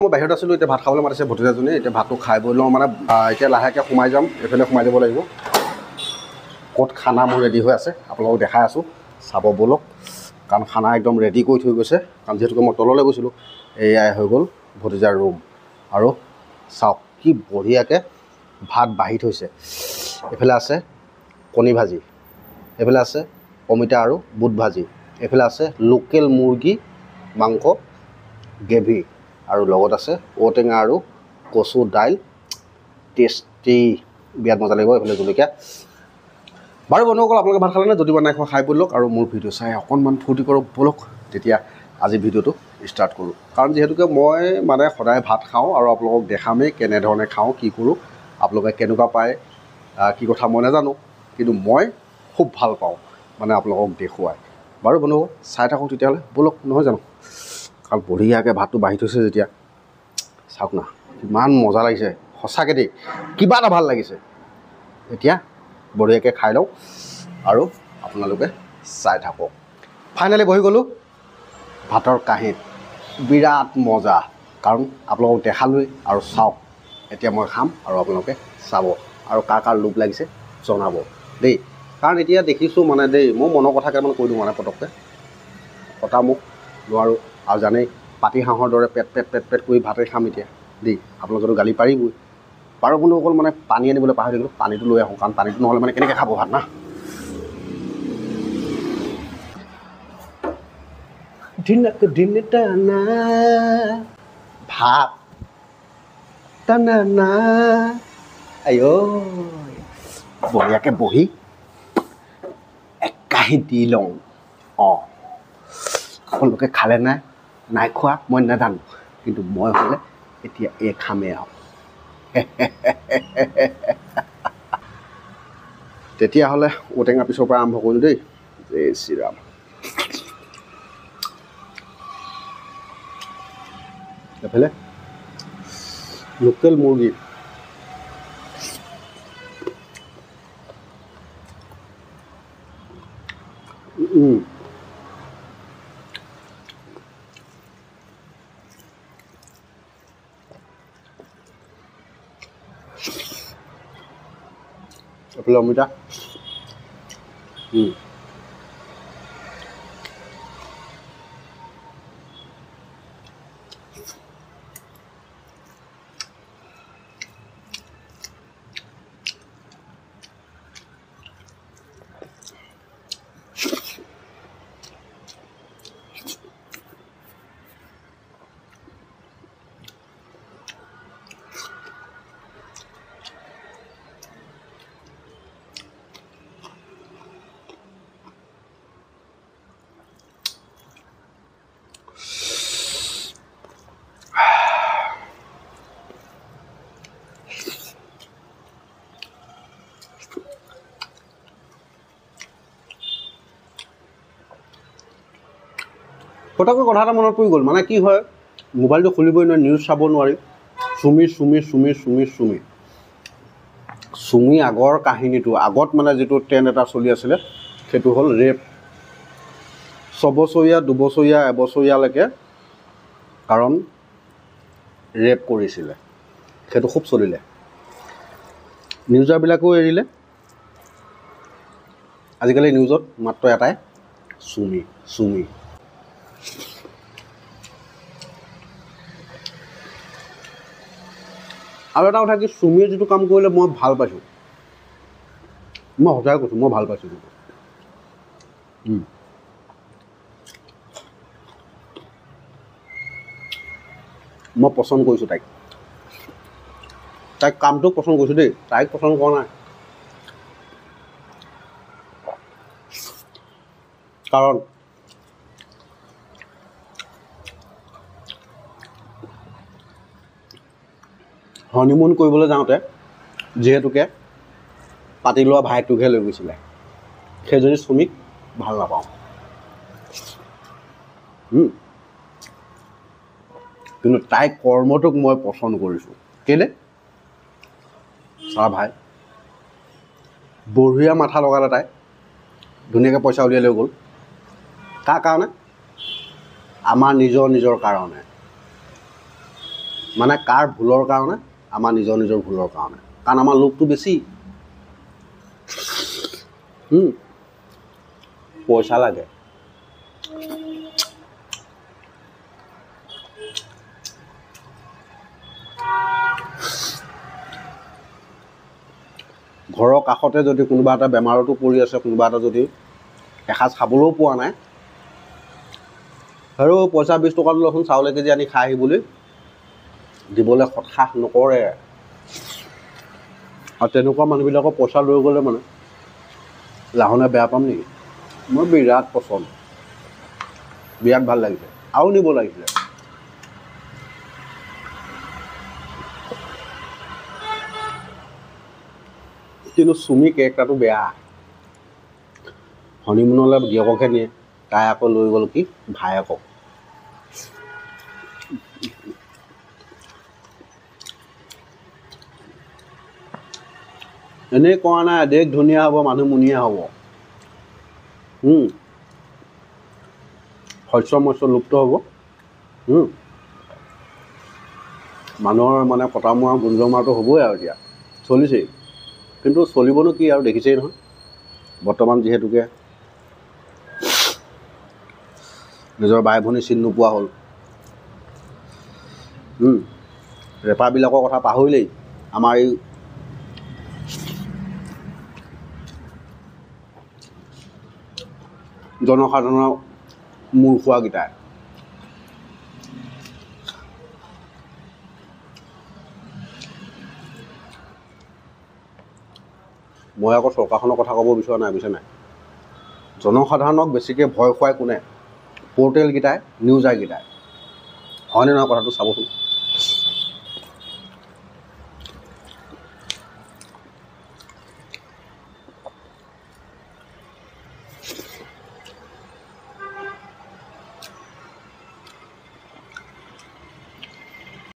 মই বাহিৰত আছিলোঁ এতিয়া ভাত খাবলৈ মাতিছে ভতিজাজনীয়ে এতিয়া ভাতটো খাই বৈ লওঁ মানে এতিয়া লাহেকৈ সোমাই যাম এইফালে সোমাই যাব লাগিব ক'ত খানা মোৰ ৰেডি হৈ আছে আপোনালোকক দেখাই আছোঁ চাব ব'লক কাৰণ খানা একদম ৰেডি কৰি থৈ গৈছে কাৰণ যিহেতুকে মই তললৈ গৈছিলোঁ এয়াই হৈ গ'ল ভতিজাৰ ৰুম আৰু চাওক কি বঢ়িয়াকৈ ভাত বাঢ়ি থৈছে এইফালে আছে কণী ভাজি এইফালে আছে অমিতা আৰু বুট ভাজি এইফালে আছে লোকেল মুৰ্গী মাংস গ্ৰেভি আৰু লগত আছে ঔটেঙা আৰু কচু দাইল টেষ্টি বিৰাট মজা লাগিব এইফালে জলকীয়া বাৰু বন্ধুসকল আপোনালোকে ভাত খালেনে যদি বনাই খোৱা খাই ব'লক আৰু মোৰ ভিডিঅ' চাই অকণমান ফূৰ্তি কৰক ব'লক তেতিয়া আজি ভিডিঅ'টো ষ্টাৰ্ট কৰোঁ কাৰণ যিহেতুকে মই মানে সদায় ভাত খাওঁ আৰু আপোনালোকক দেখামেই কেনেধৰণে খাওঁ কি কৰোঁ আপোনালোকে কেনেকুৱা পায় কি কথা মই নাজানো কিন্তু মই খুব ভাল পাওঁ মানে আপোনালোকক দেখুৱাই বাৰু বন্ধুসকল চাই থাকক তেতিয়াহ'লে ব'লক নহয় জানো কাৰণ বঢ়িয়াকৈ ভাতটো বাঢ়ি থৈছে যেতিয়া চাওক না ইমান মজা লাগিছে সঁচাকৈ দেই কিবা এটা ভাল লাগিছে এতিয়া বঢ়িয়াকৈ খাই লওঁ আৰু আপোনালোকে চাই থাকক ফাইনেলি বহি গ'লোঁ ভাতৰ কাঁহীত বিৰাট মজা কাৰণ আপোনালোকক দেখালোঁৱেই আৰু চাওক এতিয়া মই খাম আৰু আপোনালোকে চাব আৰু কাৰ লোভ লাগিছে জনাব দেই কাৰণ এতিয়া দেখিছোঁ মানে দেই মই মনৰ কথা কেইটামান কৈ দিওঁ মানে পটককৈ কটা মোক নোৱাৰোঁ আৰু জানেই পাতি হাঁহৰ দৰে পেট পেট পেট পেট কৰি ভাতে খাম এতিয়া দেই আপোনালোকেতো গালি পাৰিবই বাৰু বন্ধুসকল মানে পানী আনিবলৈ পাহৰি থাকিলোঁ পানীটো লৈ আহোঁ কাৰণ পানীটো নহ'লে মানে কেনেকৈ খাব ভাত না ভাত টানা আই বঢ়িয়াকৈ বহি এক কাঁহী দি লওঁ অঁ আপোনালোকে খালে নাই খোৱা মই নাজানো কিন্তু মই হ'লে এতিয়া এই খামেই আৰু তেতিয়াহ'লে ঔটেঙা পিছৰ পৰা আৰম্ভ কৰিলোঁ দেই জয় শ্ৰীৰাম এইফালে লোকেল মুৰ্গী এইফালে অমিতা পটককৈ কথা এটা মনত পৰি গ'ল মানে কি হয় মোবাইলটো খুলিবই নোৱাৰি নিউজ চাব নোৱাৰি চুমি আগৰ কাহিনীটো আগত মানে যিটো ট্ৰেণ্ড এটা চলি আছিলে সেইটো হ'ল ৰেপ 6 বছৰীয়া 2 বছৰীয়া এবছৰীয়ালৈকে কাৰণ ৰেপ কৰিছিলে সেইটো খুব চলিলে নিউজাৰবিলাকেও এৰিলে আজিকালি নিউজত মাত্ৰ এটাই চুমি আৰু এটা কথা কি চুমিয়ে যিটো কাম কৰিলে মই ভাল পাইছোঁ মই সঁচাই কৈছোঁ মই ভাল পাইছোঁ কিন্তু মই পচন্দ কৰিছোঁ তাইক কামটোক পচন্দ কৰিছোঁ দেই তাইক পচন্দ কৰা নাই কাৰণ হনিমুন কৰিবলৈ যাওঁতে যিহেতুকে পাতি লোৱা ভাইটোকহে লৈ গৈছিলে সেইজনী চুমিক ভাল নাপাওঁ কিন্তু তাইৰ কৰ্মটোক মই পচন্দ কৰিছোঁ কেলে চা ভাই বঢ়িয়া মাথা লগালে তাই ধুনীয়াকৈ পইচা উলিয়াই লৈ গ'ল কাৰ কাৰণে আমাৰ নিজৰ কাৰণে মানে কাৰ ভুলৰ কাৰণে? আমাৰ নিজৰ ভুলৰ কাৰণে। কাৰণ আমাৰ লোভটো বেছি। পইচা লাগে। ঘৰৰ কাষতে যদি কোনোবা এটা বেমাৰতো পৰি আছে, কোনোবা এটা যদি এসাঁজ খাবলৈও পোৱা নাই, আৰু পইচা 20 টকাটো লচোন চাউল 1 কেজি আনি খাই আহি বুলি দিবলৈ সৎসাহ নকৰে। আৰু তেনেকুৱা মানুহবিলাকৰ পইচা লৈ গ'লে মানে লাহনে বেয়া পাম নেকি? মোৰ বিৰাট পচন্দ, বিৰাট ভাল লাগিছে, আৰু নিব লাগিছিলে। কিন্তু চুমি কেৰেক্টাৰটো বেয়া। হনিমুনলৈ গিৰিয়েককহে নিয়ে, তাই আকৌ লৈ গ'ল কি ভায়েকক। এনেই কোৱা নাই দেশ ধুনীয়া হ'ব, মানুহ মুনীয়া হ'ব। শস্য মস্য লুপ্ত হ'ব। মানুহৰ মানে কটা মৰা গুঞ্জ মৰাটো হ'বই আৰু এতিয়া চলিছেই। কিন্তু চলিবনো কি আৰু দেখিছেই নহয় বৰ্তমান যিহেতুকে নিজৰ বাই ভনী চিন নোপোৱা হ'ল। ৰেপাৰবিলাকৰ কথা পাহৰিলেই। আমাৰ এই জনসাধাৰণৰ মূৰ খোৱাকেইটাই মই আকৌ চৰকাৰখনৰ কথা ক'ব বিচৰা নাই, বুজিছে নাই? জনসাধাৰণক বেছিকৈ ভয় খুৱাই কোনে? পৰ্টেলকেইটাই, নিউজাৰকেইটাই। হয়নে নহয় কথাটো চাবচোন।